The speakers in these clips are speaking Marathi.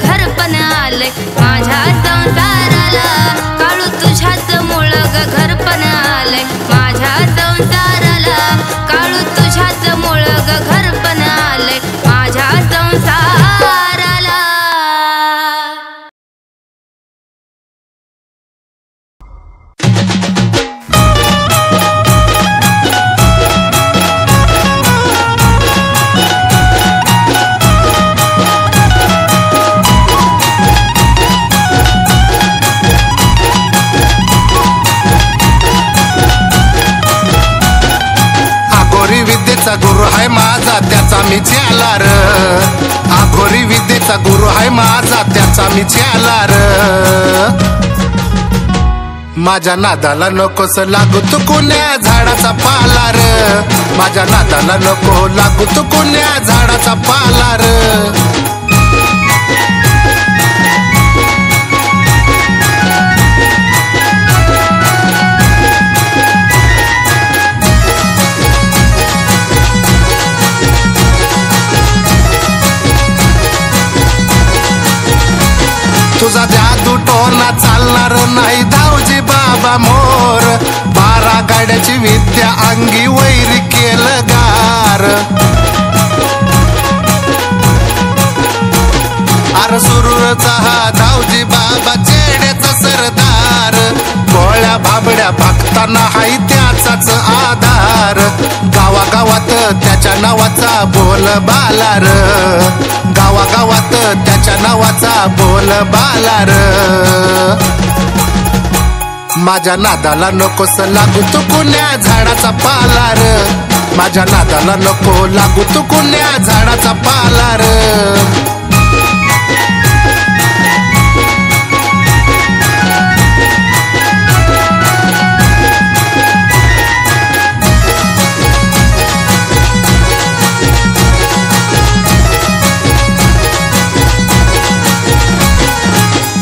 घर पण आलंय माझ्या संसाराला, काळू तुझ्याच मुळ ग घर पण आलंय माझ्या संसाराला, काळू तुझ्याच मुळ ग घर पण आलंय माझ्या संसाराला। गुरु हाय माझा त्याचा मी चेला र, आघोरी विद्येचा गुरु हाय माझा त्याचा मी चेला र। माझ्या नादाला नकोस लागू तू कोण्या झाडाचा पाला र, माझ्या नादाला नको लागू तू कोण्या झाडाचा पाला र। तुझा जादू टोना चालणार नाही धावजी बाबा मोर, 12 गाड्याची विद्या अंगी वैरी केलं गार। अर सुरूरचा हा धावजी बाबा चेड्याचा सरदार, गोळ्या भाबड्या भक्तांना हाय त्याचाच आधार। गावागावात त्याच्या नावाचा बोल बालार, गावागावात त्याच्या नावाचा बोल बालार। माझ्या नादाला नकोस लागू तू कोण्या झाडाचा पालार, माझ्या नादाला नको लागू तू कोण्या झाडाचा पालार।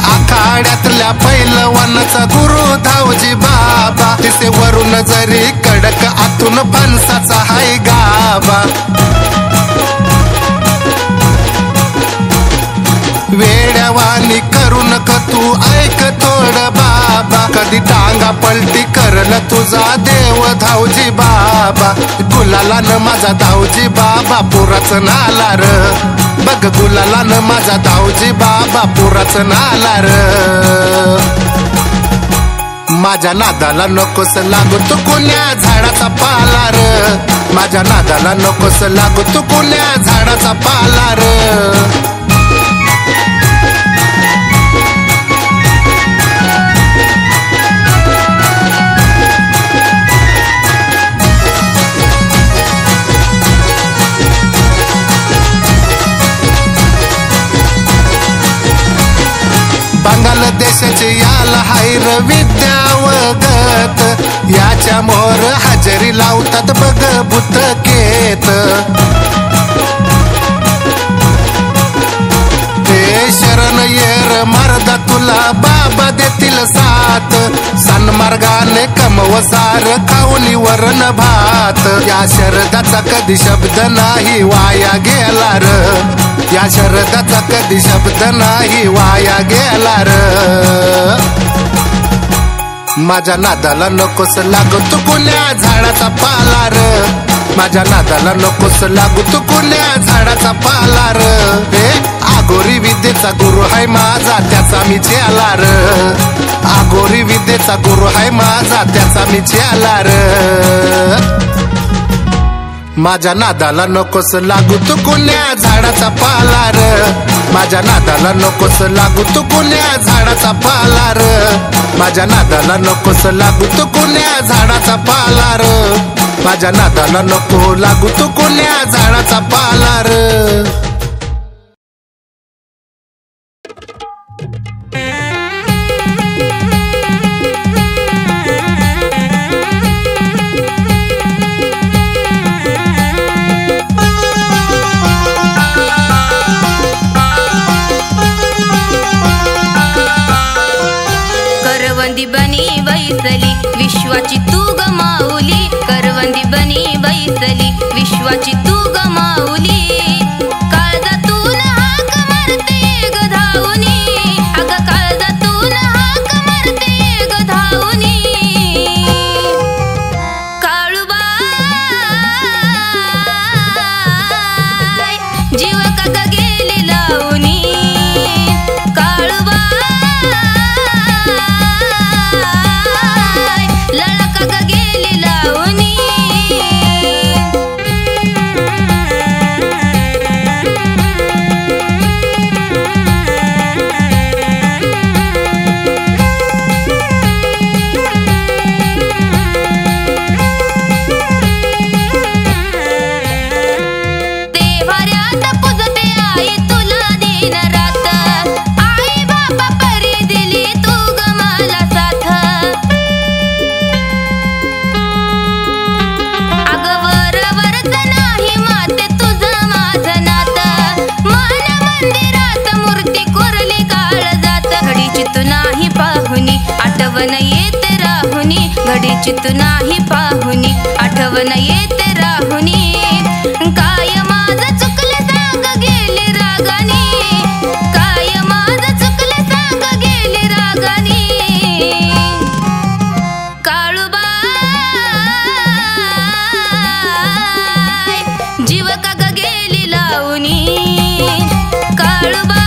आखाड्यातल्या पैलवानाचा गुरु धावजी बाबा, तिथे वरून जरी कडक आतून फणसाचा हाय गाबा। वेड्यावानी करू नका तू ऐक थोड बाबा, कधी टांगा पलटी करल तुझा देव धावजी बाबा। गुलाला न माझा धावजी बाबा पुराच नाला र, बघ गुलाला न माझा धावजी बाबा पुराच नाला र। माझ्या नादाला नकोस लागू तू कोण्या झाडाचा पालार, माझ्या नादाला नकोस लागू तू कोण्या झाडाचा पालार। बंगाल देशाचे याला हायर विद्यावगत, याच्या मोर हजेरी लावतात बघ बुतकेत। ते शरण येर मर्दा तुला बाबा देतील साथ, सन्मार्गाने कमवसार खाऊनी वरण भात। या शरदाचा कधी शब्द नाही वाया गेला र, या शरदाचा कधी शब्द नाही वाया गेला र। माझ्या नादाला नकोस लागू तू कोण्या झाडाचा पालार, माझ्या नादाला नकोस लागू तू कोण्या झाडाचा पालार। हे आघोरी विद्येचा गुरु हाय माझा त्याचा मी चेला र, आघोरी विद्येचा गुरु हाय माझा त्याचा मी चेला र। माझ्या नादाला नकोस लागू तू कोण्या झाडाचा पालार, माझ्या नादाला नकोस लागू तू कोण्या झाडाचा पालार, माझ्या नादाला नकोस लागू तू कोण्या झाडाचा पालार, माझ्या नादाला नको लागू तू कोण्या झाडाचा पालार। करवंदी बनी बैसली विश्वाची तू ग माऊली, करवंदी बनी बैसली विश्वाची तू ग माऊली। काळजातून हाक मारते ग उचित नाही पाहुनी आठवण येते राहुनी काय माझं चुकलं सांग गेली रागानी काय माझं चुकलं सांग गेली रागानी काळूबाई जीव का ग गेली लावणी काळूबाई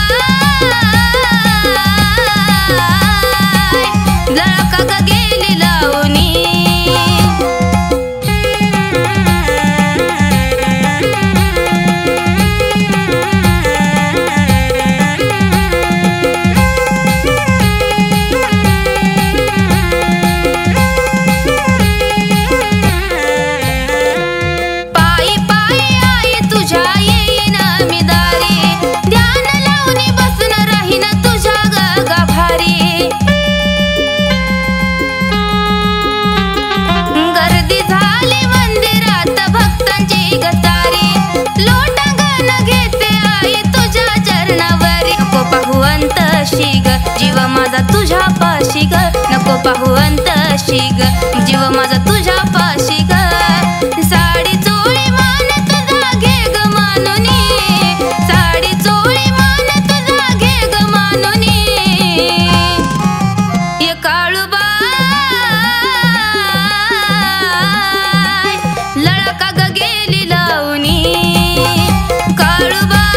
जळ का ग गेली लावणी जीव माझा तुझ्या पाशी ग नको पाहू अंतशी ग जीव माझा तुझ्या पाशी ग साडी चोळी मान तुझा घे ग मानुनी साडी चोळी मान तुझा घे ग मानुनी ये काळूबाई लळका ग गेली लावणी काळूबाई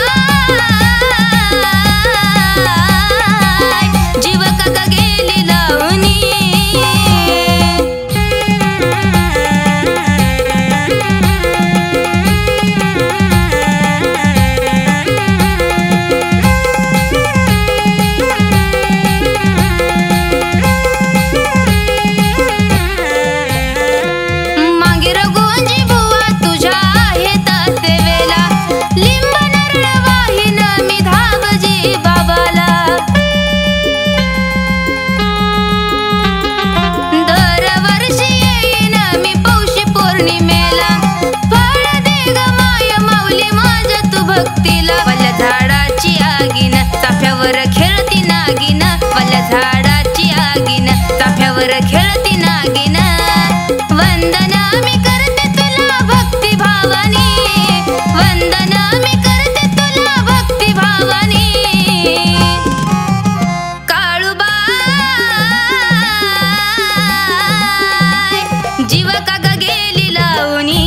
झाडाची आगीन चाफ्यावर खेळती नागिन वल्या झाडाची आगीन चाफ्यावर खेळती नागिन वंदन मी करते तुला भक्ती भावानी वंदन मी करते तुला भक्ती भावानी काळूबाई जीव का ग गेली लावणी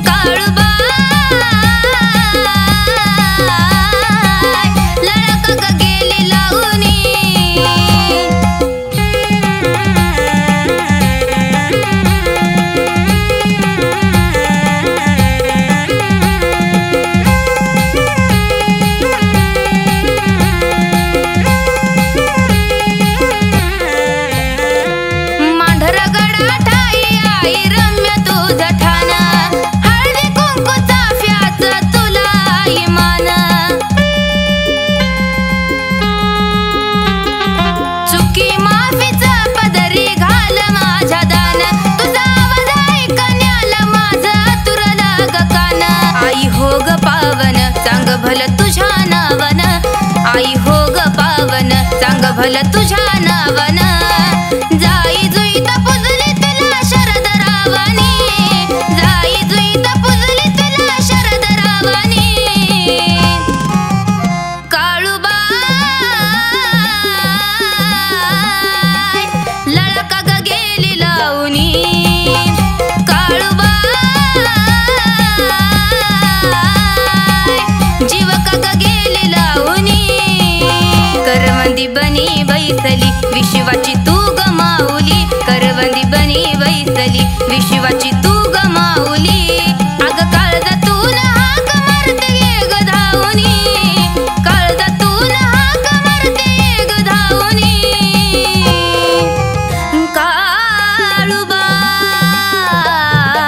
काळूबाई भल तुझ्या नावन आई हो ग पावन चांग भल तुझ्या नावन जाई जुईत पुजली तुला शरद रावानी जाई जुईत पुजली तुला शरद रावानी काळूबाई लळका ग गेली लावणी काळूबाई जीव का ग गेली लावणी करवंदी बनी बैसली विश्वाची तू ग माऊली करवंदी बनी बैसली विश्वाची तू ग माऊली अग काळजातून हाक मारते ये ग धावणी काळजातून हाक मारते ये ग धावणी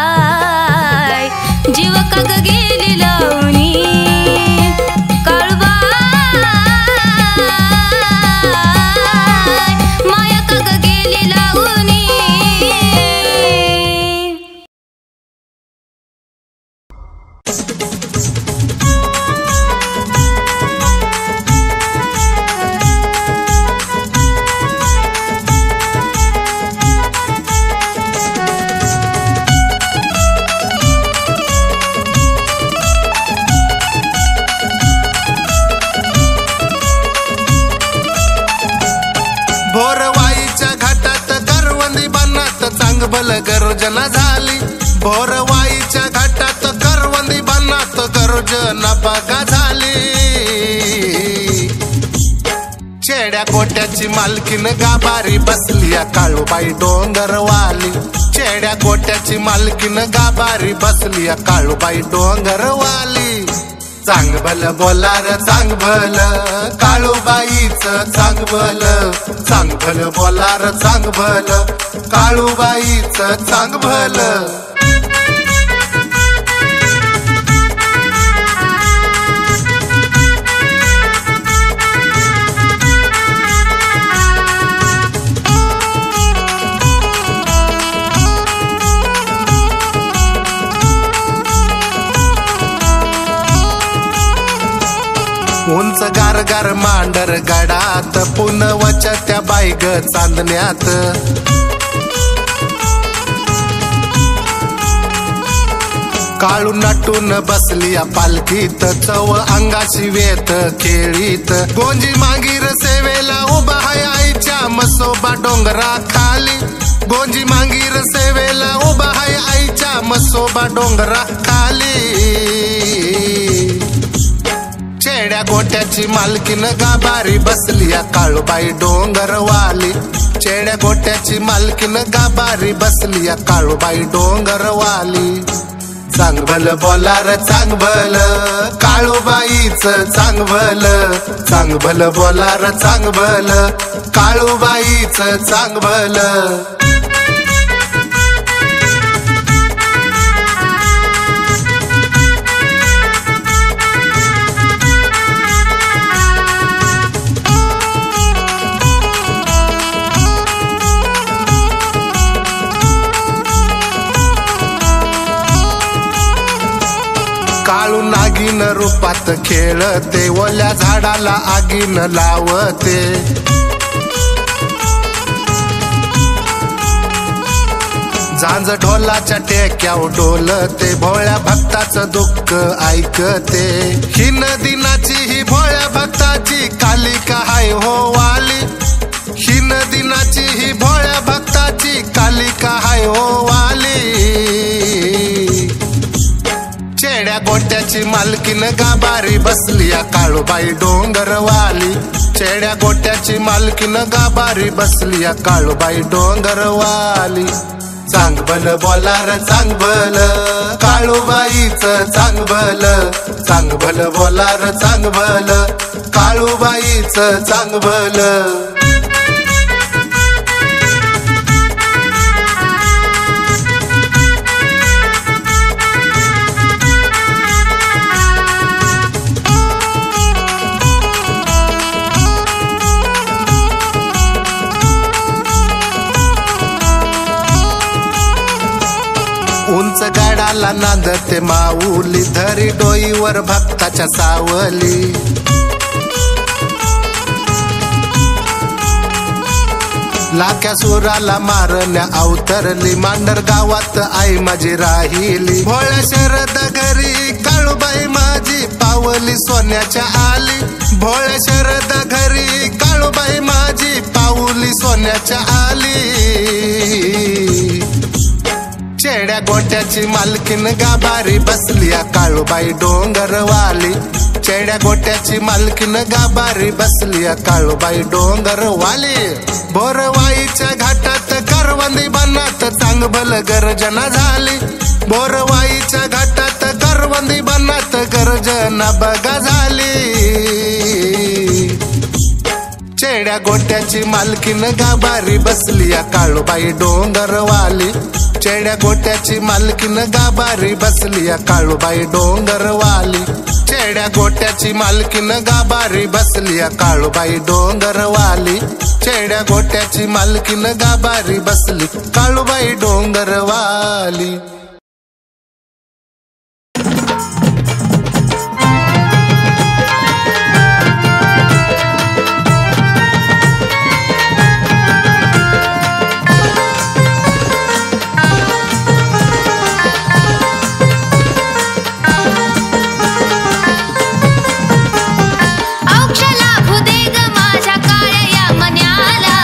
काळूबाई जीव का ग गेली लावणी भोरवाईच्या घाटात करवंदी बनात चांगभल गर्जना झाली. भोरवाईच्या घाटात करवंदी बनात गर्जना बघा झाली. चेड्या गोट्याची मालकीन गाभारी बसली काळूबाई डोंगरवाली. चेड्या गोट्याची मालकीन गाभारी बसली काळूबाई डोंगरवाली. चांगभल बोलार चांगभल काळूबाईच चांगभल. चांगभल बोलार चांगभल काळूबाईच चांगभल. उंच गारगार मांडर गडात पुनवच्या त्या बाईग चांदण्यात. काळू नटून बसली पालखीत चव अंगाशी वेत खेळीत. गोंजी मांगीर सेवेला उभा हाय आईच्या मसोबा डोंगरा खाली. गोंजी मांगीर सेवेला उभा हाय आईच्या मसोबा डोंगरा खाली. चेड्या गोट्याची मालकीन गाभारी बसली काळूबाई डोंगरवाली. चेड्या गोट्याची मालकीन गाभारी बसली काळूबाई डोंगरवाली. चांगभल बोलार चांगभल काळूबाईच चांगभल. चांगभल बोलार चांगभल काळूबाईच चांगभल. काळू नागिन रूपात खेळते ओल्या झाडाला आगीन लावते. झांज ढोलाच्या टेक्याव डोलते भोळ्या भक्ताचं दुःख ऐकते. ही नदीनाची ही भोळ्या भक्ताची कालिका हाय हो वाली. ही नदीनाची ही भोळ्या भक्ताची कालिका हाय हो वाली. चेड्या गोट्याची मालकीन गाभारी बसली काळूबाई डोंगरवाली. चेड्या गोट्याची मालकीन गाभारी बसली काळूबाई डोंगरवाली. चांगभल बोलार चांगभल काळूबाईच चांगभल. चांगभल बोलार चांगभल काळूबाईच चांगभल. उंच गाडाला नांदते माऊली धरी डोईवर भक्ताच्या सावली. लाख्या सुराला मारण्या अवतरली मांडर गावात आई माझी राहिली. भोळ्या शरद घरी काळूबाई माझी पावली सोन्याच्या आली. भोळ्या शरद घरी काळूबाई माझी पावली सोन्याच्या आली. चेड्या गोट्याची मालकीन गाभारी बसली काळूबाई डोंगरवाली. चेड्या गोट्याची मालकीन गाभारी बसली काळूबाई डोंगरवाली. भोरवाईच्या घाटात करवंदी बनात चांगभल गर्जना झाली. भोरवाईच्या घाटात करवंदी बनात गर्जना बघा झाली. चेड्या गोट्याची मालकीन गाभारी बसली काळूबाई डोंगरवाली. चेड्या गोट्याची मालकीन गाभारी बसली काळूबाई डोंगरवाली. चेड्या गोट्याची मालकीन गाभारी बसली काळूबाई डोंगरवाली. चेड्या गोट्याची मालकीन गाभारी बसली काळूबाई डोंगरवाली. औक्षला भुदेग माझ्या काळ्या मन्याला.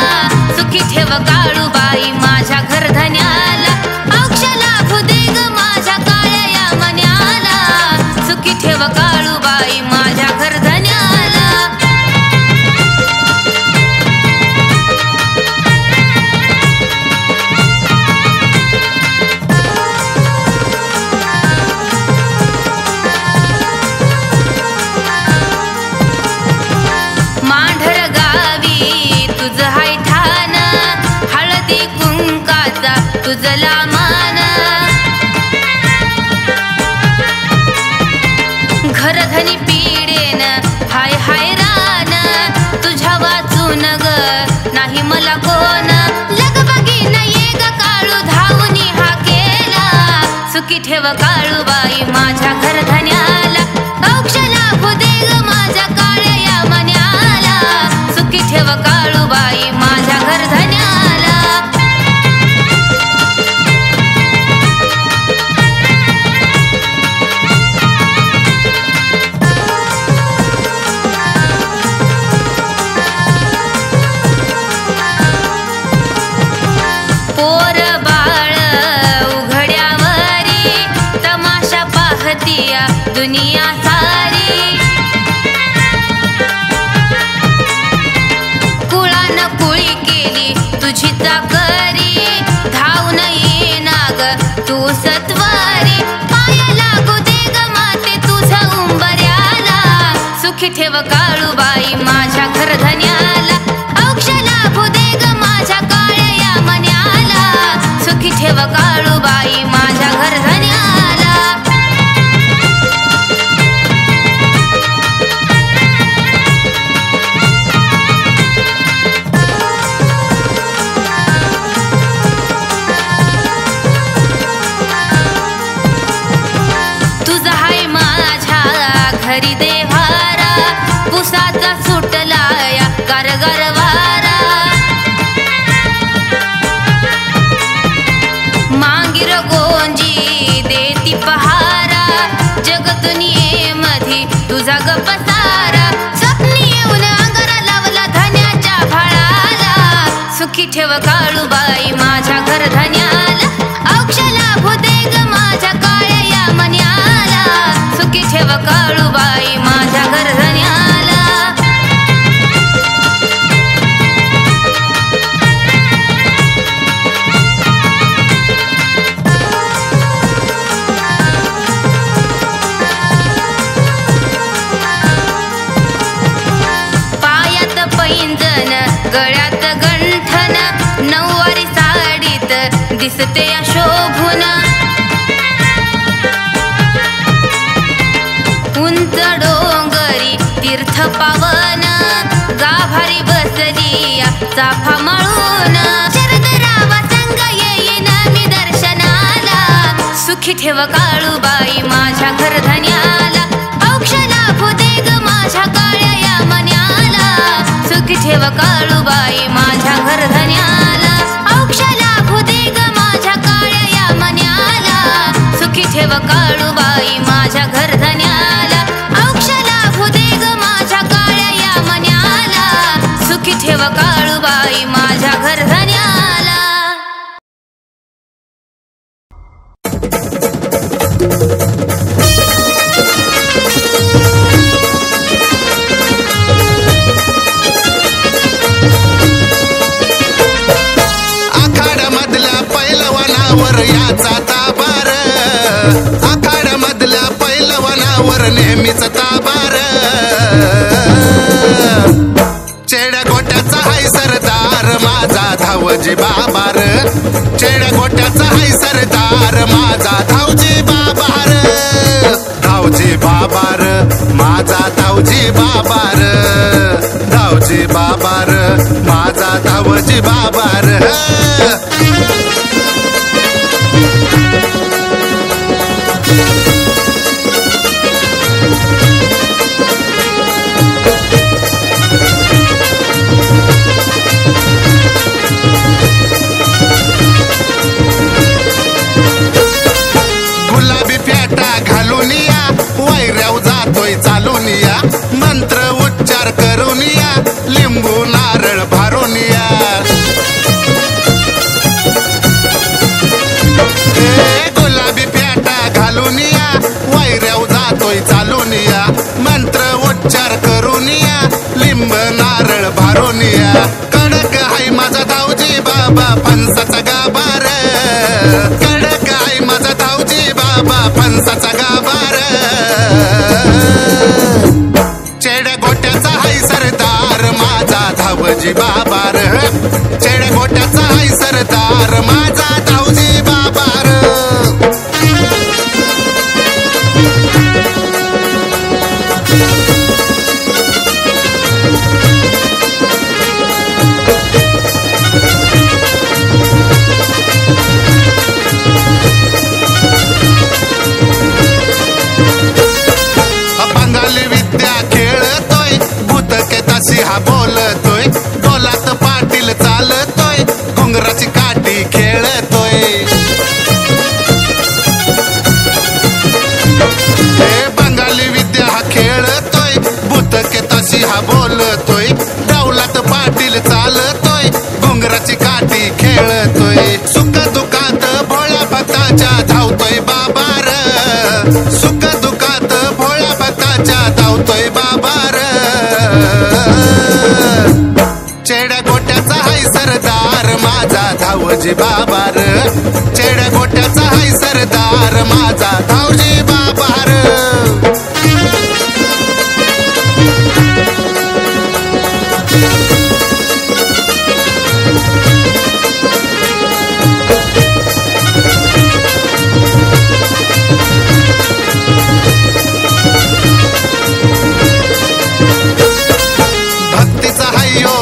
मांढर गावी तुझ हाय ठाण, हळदी कुंकाचा तुझला मान. घरधनी पीडेन हाय हाय रान, तुझ्या वाचून ग नाही मला कोण. लगबगीन ये ग काळू धावूनी हा केला, सुखी ठेव काळूबाई माझ्या घरधन्याला. औक्ष लाभू दे ग माझ्या काळ्या या मन्याला, सुखी ठेव काळूबाई माझ्या घरधन्याला. पोर बाळ उघड्यावरी, तमाशा पाहतीया दुनिया सारी. कुळान कुळी केली तुझी चाकरी, धावून ये नाग तू सत्वारी. पाय लागू दे ग माते तुझ उंबऱ्याला, सुखी ठेव काळूबाई माझ्या घरधन्याला. औक्ष लाभू दे ग माझ्या काळ्या या मन्याला, सुखी ठेव काळूबाई माझ्या घरधन्याला. तुझा हाय माझ्या घरी देव्हारा, पुसाचा सुटला या गारगार वारा. मांगीर गोंजी देती पहारा, जगतून ये मधी तुझा ग पसारा. स्वप्नी येऊन अंगारा लावला धन्याच्या फळाला, सुखी ठेव काळूबाई माझ्या घरधन्याला. औक्ष लाभू दे ग माझ्या काळ्या या मन्याला, सुखी ठेव काळूबाई माझ्या घरधन्याला. पायात पैंजन गळ्यात गंठन, नऊवारी साडीत दिसते शोभून. उंच डोंगरी तीर्थ पावन, गाभारी बसली चाफा मळून. शरद रावा संग येईन मी दर्शनाला, सुखी ठेव काळूबाई माझ्या घरधन्याला. औक्ष लाभू दे ग माझ्या काळ्या या मन्याला, सुखी ठेव काळूबाई माझ्या घरधन्याला. औक्ष लाभू दे ग माझ्या काळ्या या मन्याला, सुखी ठेव काळूबाई माझ्या घरधन्याला. औक्ष लाभू दे ग माझ्या काळ्या या मन्याला, सुखी ठेव काळूबाई माझ्या घरधन्याला. आखाड्यामधल्या पैलवानावर याचा ताबार, आखाड्यामधल्या पैलवानावर नेहमीच ताबार. चेड्या गोट्याचा हाय सरदार माझा धावजी बाबार, चेड्या गोट्याचा हाय सरदार माझा धावजी बाबार. धावजी बाबार माझा धावजी बाबार, धावजी बाबार माझा धावजी बाबार. गुलाबी फेटा घालून या, वैऱ्याव जातोय चालून या. मंत्र उच्चार करून या, लिंबू नारळ भारून या. गुलाबी फेटा घालून या, वैऱ्याव जातोय चालून या. मंत्र उच्चार करून या, लिंब नारळ भारून या. कडक हाय माझा धावजी बाबा फणसाचा गाभार, कडक हाय माझा धावजी बाबा फणसाचा गाभार. चेड्या गोट्याचा हाय सरदार धावजी बाबार चेड्या गोट्याचा हाय सरदार माझा धावजी बाबार हा बोलतोय डोलात पाटील चालतोय घुंगराची काठी खेळतोय हे बंगाली विद्या हा खेळतोय भूतके तशी हा बोलतोय डौलात पाटील चालतोय घुंगराची काठी खेळतोय सुख दुखात भोळ्या भक्ताच्या धावतोय बाबार सुख दुखात भोळ्या भक्ताच्या धावतोय बाबार चेड्या गोट्याचा हाय सरदार माझा धावजी बाबार चेड्या गोट्याचा हाय सरदार माझा धावजी बाबार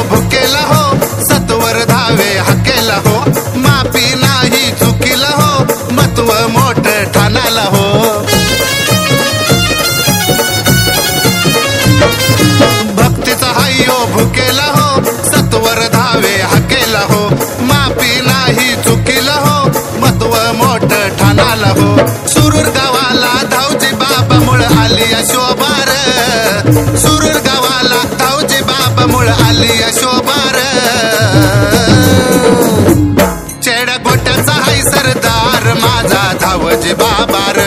भुकेला हो सत्वर धावे हकेला हो मापी नाही चुकीला हो महत्व मोठ ठाणाला हो भक्तीचा हायो भुकेला हो सत्वर धावे हकेला हो मापी नाही चुकीला हो महत्व मोठ ठाणाला हो सुरूर गावाला धावजी बाबा मुळ आली शोभार सुरूर गावाला धावजी बाबा मुळ आली शोभार चेड्या गोट्याचा हाय सरदार माझा धावजी बाबार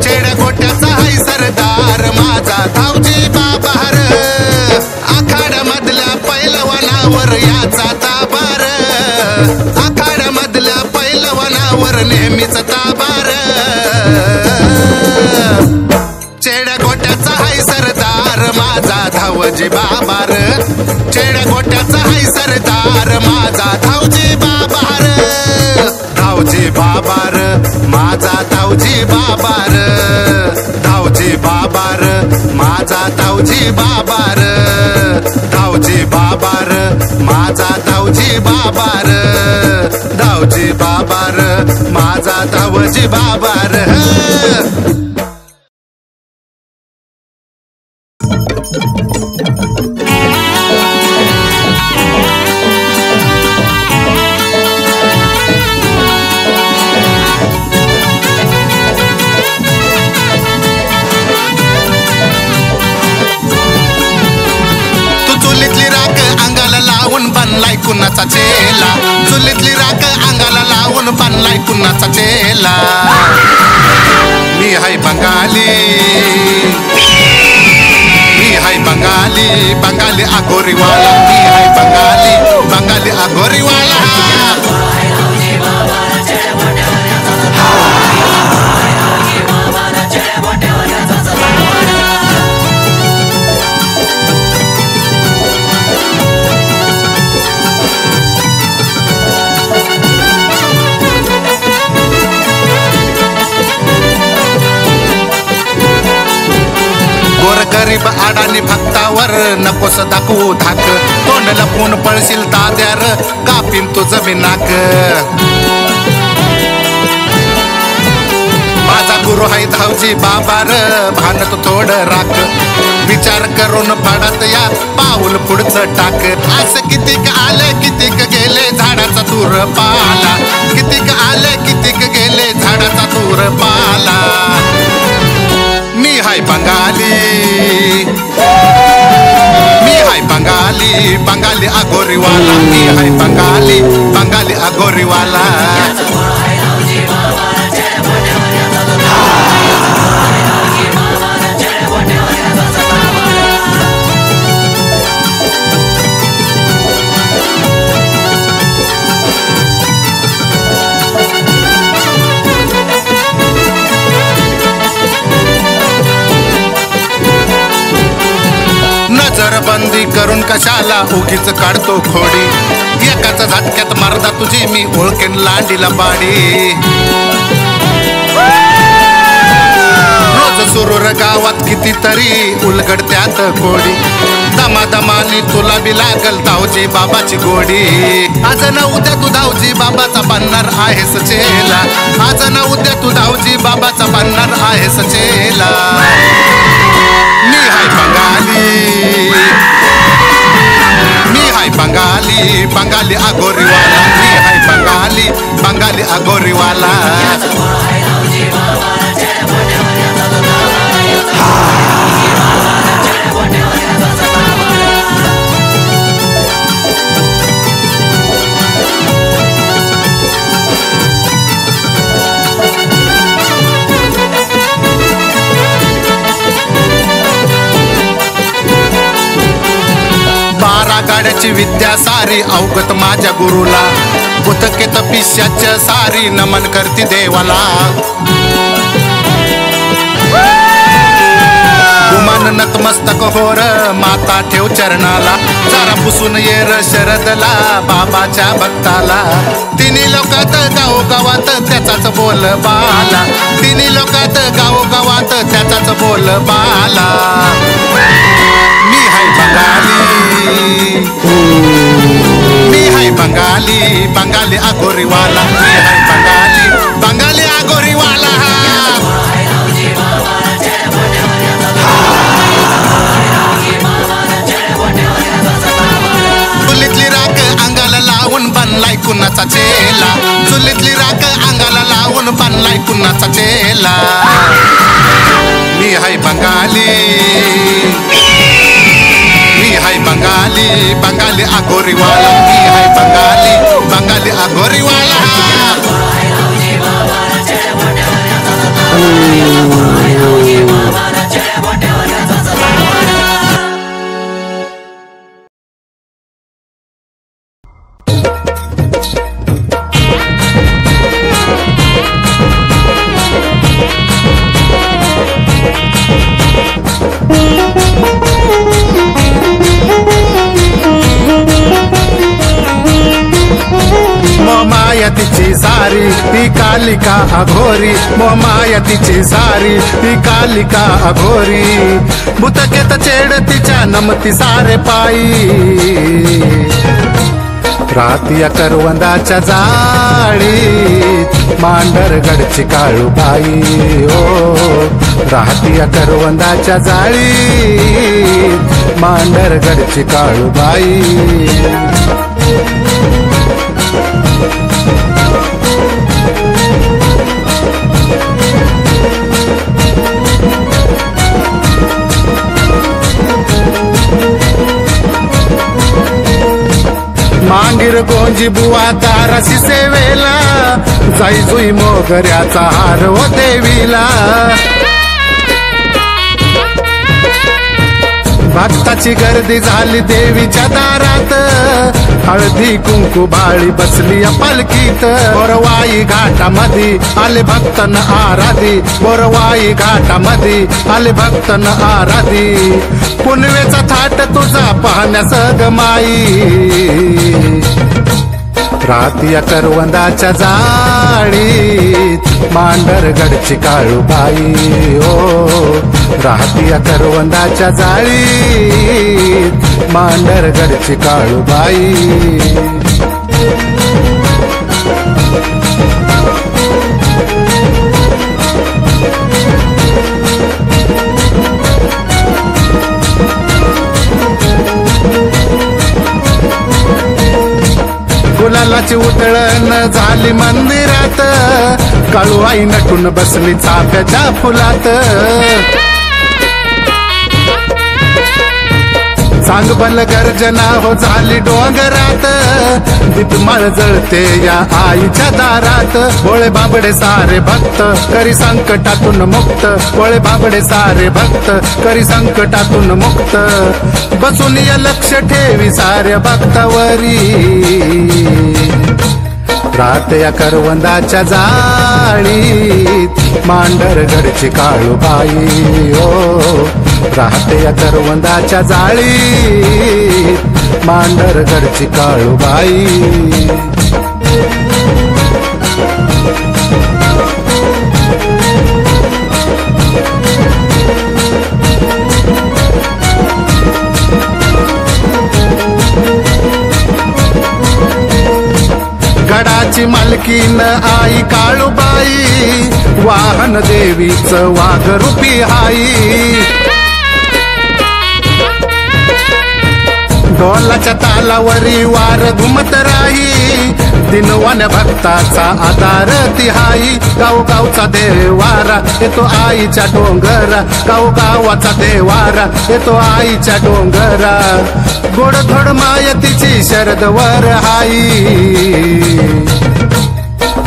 चेड्या गोट्याचा हाय सरदार माझा धावजी बाबार आखाड्या मधल्या पैलवानावर याचा ताबार आखाड्या मधल्या पैलवानावर नेहमीच ताबार चेड्या गोट्याचा हाय सरदार माझा धावजी बाबार चेड्या गोट्याचा हाय सरदार माझा धावजी बाबार धावजी बाबार माझा धावजी बाबार धावजी बाबार माझा धावजी बाबार धावजी बाबार माझा धावजी बाबार धावजी बाबार माझा धावजी बाबार कुणाचा चेला चुलीतली राख अंगाला लावून बनलाय कुणाचा चेला मी हाय बंगाली मी हाय बंगाली बंगाली अगोरीवाला मी हाय बंगाली बंगाली अगोरीवाला गरीब आडानी भक्तावर नकोस दाखवू धाक तोंड लपून पळशील ताद्यार कापीन तुझं मी नाक माझा गुरु हाय धावजी बाबार भान तू थोडं राख विचार करून पडत या पाऊल पुढचं टाक असं कितीक आले कितीक गेले झाडाचा तूर पाला कितीक आले कितीक गेले झाडाचा तूर पाला मी हाय बंगाली मी हाय बंगाली बंगाली अगोरीवाला मी हाय बंगाली बंगाली अगोरीवाला नजरबंदी करून कशाला उगीच काढतो खोडी एकाच झटक्यात मर्दा तुझी मी ओळखेन लांडीला बाडी रोज सुरूर गावात कितीतरी उलगडत्यात कोडी दमादमानी तुला बी लागल धावजी बाबाची गोडी आज न उद्या तू धावजी बाबाचा बनणार आहेस चेला आज न उद्या तू धावजी बाबाचा बनणार आहेस चेला मी हाय बंगाली मी हाय बंगाली बंगाली अगोरीवाला मी हाय बंगाली बंगाली अगोरीवाला गाड्याची विद्या सारी अवगत माझ्या गुरुला पुतके तपिष्याच्या सारी नमन करती देवाला गुमान नतमस्तक होर माता ठेव चरणाला जरा पुसून येर शरदला बाबाच्या भक्ताला तिन्ही लोकात गावोगावात त्याचाच बोल बाला तिन्ही लोकात गावोगावात त्याचाच बोल बाला मी हाय बंगाली मी हाय बंगाली बंगाली अगोरीवाला मी हाय बंगाली बंगाली अगोरीवाला चुलीतली राख अंगाला लावून बनलाय कुणाचा चेला चुलीतली राख अंगाला लावून बनलाय कुणाचा चेला मी हाय बंगाली मी हाय बंगाली बंगाली अगोरीवाला मी हाय बंगाली बंगाली अगोरीवाला तिची सारी ती कालिका अघोरी मोमाया तिची सारी ती कालिका अघोरी भूतकेत चेड तिच्या नमती सारे पायी रातिया करवंदाच्या जाळीत मांढरगडची काळूबाई ओ रातिया करवंदाच्या जाळीत मांढरगडची काळूबाई मांगीर गोंजी बुवा ताराशी सेवेला जाई जुई मोगऱ्याचा हार ओ देवीला भक्ताची गर्दी झाली देवीच्या दारात हळदी कुंकू बाळी बसली पालखीत बोरवाई घाटामध्ये आले भक्तन आराधी बोरवाई घाटामध्ये आले भक्तन आराधी पुनवेचा थाट तुझा पाहण्यास गमाई रातिया करवंदाच्या जाळीत मांढरगडची काळूबाई ओ रातिया करवंदाच्या जाळीत मांढरगडची काळूबाई गुलालाची उतळण झाली मंदिरात काळूबाई नटून बसली चाफ्याच्या फुलात सांगबल गर्जना हो झाली डोंगरात दीपमाळ जळते या आईच्या दारात भोळे बाबडे सारे भक्त करी संकटातून मुक्त भोळे बाबडे सारे भक्त करी संकटातून मुक्त बसून या लक्ष ठेवी साऱ्या भक्तावरी रात या करवंदाच्या जा जाळीत मांढरगडची काळूबाई ओ राहते या करवंदाच्या जाळीत मांढरगडची काळूबाई. गडाची मालकीन आई काळूबाई वाहन देवीचं वाघरूपी हाई. ढोलाच्या तालावरी वार घुमत राही दिनवान भक्ताचा आधार तिहाई. गावगावचा देवारा येतो आईच्या डोंगरा गावगावाचा देवारा येतो आईच्या डोंगरा. गोडधोड मायतीची शरदवर हाई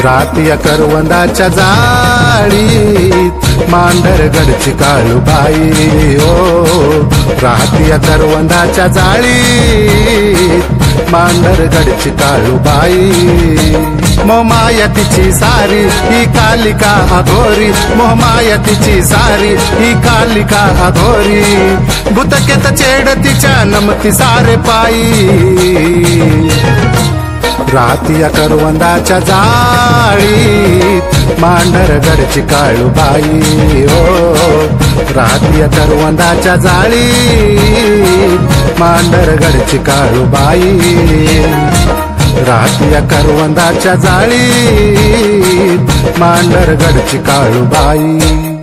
रातिया करवंदाच्या जाळीत मांढरगडची काळूबाई ओ रातिया करवंदाच्या जाळीत मांढरगडची काळूबाई. मोहमायतीची सारी ही कालिका अघोरी मोहमायतीची सारी ही कालिका अघोरी. भूतकेत चेडतीच्या नमती सारे पायी रातिया करवंदाच्या जाळीत मांढरगडची काळूबाई ओ रातिया करवंदाच्या जाळीत मांढरगडची काळूबाई. रातिया करवंदाच्या जाळीत मांढरगडची काळूबाई.